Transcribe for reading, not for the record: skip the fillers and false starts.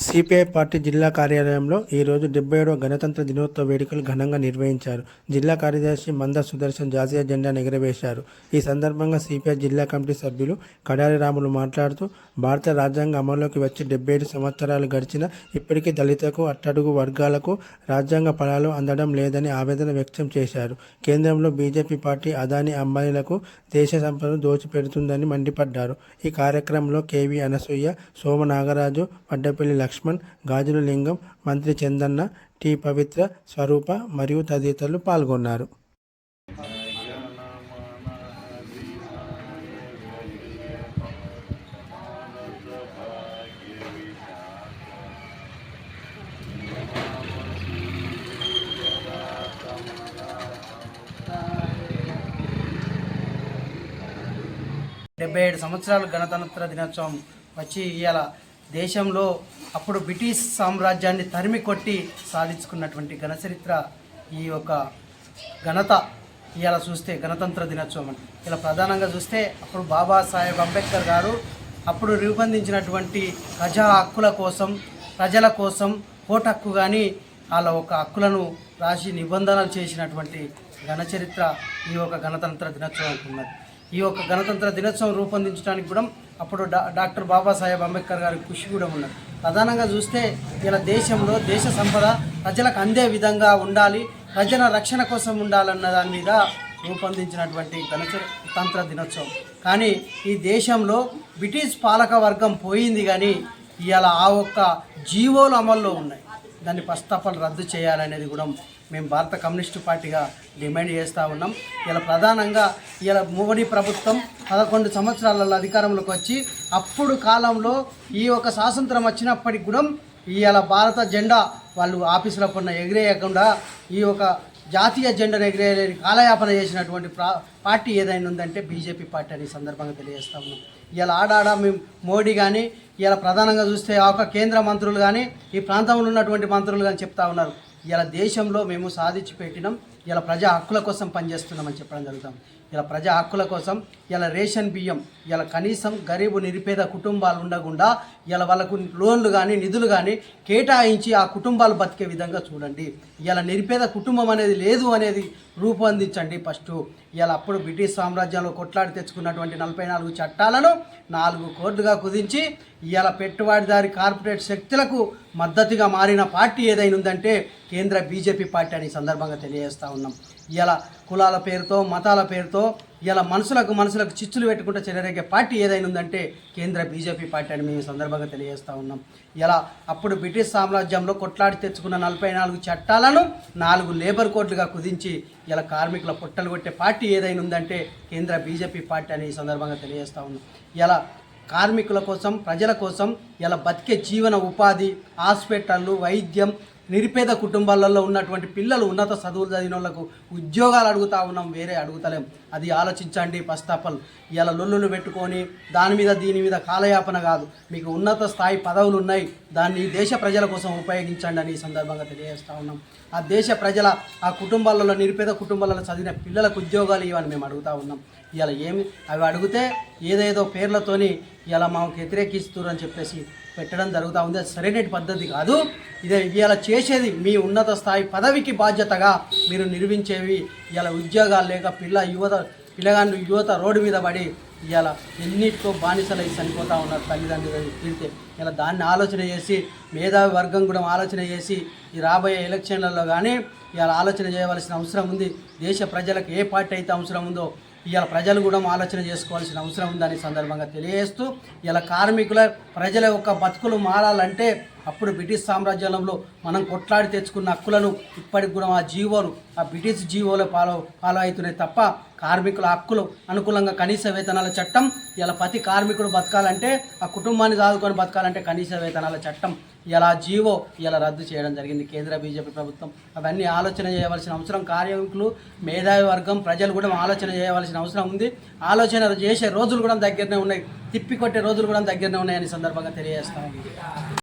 CPI party జిల్లా కార్యాలయంలో ఈరోజు 77వ గణతంత్ర దినోత్సవ వేడుకలు ఘనంగా నిర్వహించారు. జిల్లా కార్యదర్శి మంద సుదర్శన్ జాతీయ జెండాను ఎగురవేశారు. ఈ సందర్భంగా సిపిఐ జిల్లా కమిటీ సభ్యులు కడారి రాములు మాట్లాడుతూ, భారత రాజ్యాంగం అమల్లోకి వచ్చి 77 సంవత్సరాలు గడిచినా ఇప్పటికీ దళితులకు, అట్టడుగు వర్గాలకు రాజ్యాంగ ఫలాలు అందడం లేదని ఆవేదన వ్యక్తం చేశారు. కేంద్రంలో బీజేపీ పార్టీ అదానీ, అంబానీలకు దేశ సంపదను దోచిపెడుతుందని మండిపడ్డారు. ఈ కార్యక్రమంలో కేవీ అనసూయ, సోమ నాగరాజు, వడ్డపల్లి లక్ష్మణ్, గాజుల లింగం, మంత్రి చందన్న, టి పవిత్ర, స్వరూప మరియు తదితరులు పాల్గొన్నారు. డెబ్బై 77 సంవత్సరాలు గణతంత్ర దినోత్సవం వచ్చి ఇవాళ దేశంలో అప్పుడు బ్రిటిష్ సామ్రాజ్యాన్ని తరిమి కొట్టి సాధించుకున్నటువంటి ఘనచరిత్ర ఈ యొక్క ఘనత ఇవాళ చూస్తే గణతంత్ర దినోత్సవం అంటే ఇలా ప్రధానంగా చూస్తే అప్పుడు బాబాసాహెబ్ అంబేద్కర్ గారు అప్పుడు రూపొందించినటువంటి ప్రజా హక్కుల కోసం, ప్రజల కోసం ఓటు హక్కు కానీ వాళ్ళ ఒక హక్కులను రాసి నిబంధనలు చేసినటువంటి ఘనచరిత్ర ఈ యొక్క గణతంత్ర దినోత్సవం ఉన్నది. ఈ యొక్క గణతంత్ర దినోత్సవం రూపొందించడానికి కూడా అప్పుడు డాక్టర్ బాబాసాహెబ్ అంబేద్కర్ గారి కృషి కూడా ఉన్నది. ప్రధానంగా చూస్తే ఇలా దేశంలో దేశ సంపద ప్రజలకు అందే విధంగా ఉండాలి, ప్రజల రక్షణ కోసం ఉండాలన్న దాని మీద రూపొందించినటువంటి గణతంత్ర దినోత్సవం. కానీ ఈ దేశంలో బ్రిటిష్ పాలక వర్గం పోయింది, కానీ ఇవాళ ఆ ఒక్క జీవోలు అమల్లో ఉన్నాయి. దాన్ని ప్రస్తాపన రద్దు చేయాలనేది కూడా మేము భారత కమ్యూనిస్టు పార్టీగా డిమాండ్ చేస్తూ ఉన్నాం. ఇలా ప్రధానంగా ఇలా మోడీ ప్రభుత్వం 11 సంవత్సరాలలో అధికారంలోకి వచ్చి అప్పుడు కాలంలో ఈ యొక్క స్వాతంత్రం వచ్చినప్పటికి కూడా ఇవాళ భారత జెండా వాళ్ళు ఆఫీసుల పైన ఎగిరేయకుండా ఈ యొక్క జాతీయ జెండాను ఎగిరేయలేని కాలయాపన చేసినటువంటి పార్టీ ఏదైనా ఉందంటే బీజేపీ పార్టీ అని సందర్భంగా తెలియజేస్తా ఉన్నాం. ఇలా ఆడాడ మేము మోడీ కానీ ఇలా ప్రధానంగా చూస్తే ఆ యొక్క కేంద్ర మంత్రులు కానీ ఈ ప్రాంతంలో ఉన్నటువంటి మంత్రులు కానీ చెప్తా ఉన్నారు, ఇలా దేశంలో మేము సాధించి పెట్టినాం, ఇలా ప్రజా హక్కుల కోసం పనిచేస్తున్నామని చెప్పడం జరుగుతాం. ఇలా ప్రజా హక్కుల కోసం ఇలా రేషన్ బియ్యం ఇలా కనీసం గరీబు నిరుపేద కుటుంబాలు ఉండకుండా ఇలా వాళ్ళకు లోన్లు కానీ నిధులు కానీ కేటాయించి ఆ కుటుంబాలు బతికే విధంగా చూడండి. ఇలా నిరుపేద కుటుంబం అనేది లేదు అనేది రూపొందించండి ఫస్ట్. ఇలా అప్పుడు బ్రిటిష్ సామ్రాజ్యంలో కొట్లాడి తెచ్చుకున్నటువంటి 44 చట్టాలను 4 కోర్టుగా కుదించి ఇలా పెట్టుబడిదారి కార్పొరేట్ శక్తులకు మద్దతుగా మారిన పార్టీ ఏదైనా ఉందంటే కేంద్ర బీజేపీ పార్టీ అని సందర్భంగా తెలియజేస్తూ ఉన్నాం. ఇలా కులాల పేరుతో, మతాల పేరుతో ఇలా మనుషులకు చిచ్చులు పెట్టుకుంటూ చెలరేగే పార్టీ ఏదైనా ఉందంటే కేంద్ర బీజేపీ పార్టీ అని మేము సందర్భంగా తెలియజేస్తూ ఉన్నాం. ఇలా అప్పుడు బ్రిటిష్ సామ్రాజ్యంలో కొట్లాడి తెచ్చుకున్న 44 చట్టాలను 4 లేబర్ కోడ్లుగా కుదించి ఇలా కార్మికుల పొట్టలు కొట్టే పార్టీ ఏదైనా ఉందంటే కేంద్ర బీజేపీ పార్టీ అని సందర్భంగా తెలియజేస్తూ ఉన్నాం. ఇలా కార్మికుల కోసం, ప్రజల కోసం ఇలా బతికే జీవన ఉపాధి, హాస్పిటళ్ళు, వైద్యం, నిరుపేద కుటుంబాలలో ఉన్నటువంటి పిల్లలు ఉన్నత చదువులు చదివిన వాళ్ళకు ఉద్యోగాలు అడుగుతూ ఉన్నాం, వేరే అడుగుతలేం. అది ఆలోచించండి ఫస్ట్. ఇలా లొల్లులు పెట్టుకొని దీని మీద కాలయాపన కాదు, మీకు ఉన్నత స్థాయి పదవులు ఉన్నాయి, దాన్ని దేశ ప్రజల కోసం ఉపయోగించండి అని ఈ సందర్భంగా తెలియజేస్తూ ఉన్నాం. ఆ దేశ ప్రజల ఆ కుటుంబాలలో నిరుపేద కుటుంబాలలో చదివిన పిల్లలకు ఉద్యోగాలు ఇవని మేము అడుగుతూ ఉన్నాం. ఇలా అవి అడిగితే ఏదేదో పేర్లతోని ఇలా మాకు వ్యతిరేకిస్తున్నారు అని చెప్పేసి పెట్టడం జరుగుతూ ఉంది. అది సరైన పద్ధతి కాదు. ఇలా చేసేది మీ ఉన్నత స్థాయి పదవికి బాధ్యతగా మీరు నిర్మించేవి. ఇలా ఉద్యోగాలు లేక యువత రోడ్డు మీద పడి ఇలా ఎన్నిటికో బానిసలు చనిపోతూ ఉన్నారు తల్లిదండ్రులు తిడితే. ఇలా దాన్ని ఆలోచన చేసి మేధావి వర్గం కూడా ఆలోచన చేసి ఈ రాబోయే ఎలక్షన్లలో కానీ ఇలా ఆలోచన చేయవలసిన అవసరం ఉంది. దేశ ప్రజలకు ఏ పార్టీ అయితే అవసరం ఉందో ఇవాళ ప్రజలు కూడా ఆలోచన చేసుకోవాల్సిన అవసరం ఉందని సందర్భంగా తెలియజేస్తూ, ఇలా కార్మికుల ప్రజల యొక్క బతుకులు మారాలంటే అప్పుడు బ్రిటిష్ సామ్రాజ్యంలో మనం కొట్లాడి తెచ్చుకున్న హక్కులను ఇప్పటికి కూడా ఆ బ్రిటిష్ జీవోలు ఫాలో అవుతున్నాయి తప్ప కార్మికుల హక్కులు అనుకూలంగా కనీస వేతనాల చట్టం ఇలా ప్రతి కార్మికుడు బతకాలంటే, ఆ కుటుంబాన్ని సాదుకొని బతకాలంటే కనీస వేతనాల చట్టం ఇలా జీవో ఇలా రద్దు చేయడం జరిగింది కేంద్ర బీజేపీ ప్రభుత్వం. అవన్నీ ఆలోచన చేయవలసిన అవసరం కార్మికులు, మేధావి వర్గం, ప్రజలు కూడా ఆలోచన చేయవలసిన అవసరం ఉంది. ఆలోచన చేసే రోజులు కూడా దగ్గరనే ఉన్నాయి, తిప్పికొట్టే రోజులు కూడా దగ్గరనే ఉన్నాయని సందర్భంగా తెలియజేస్తాను.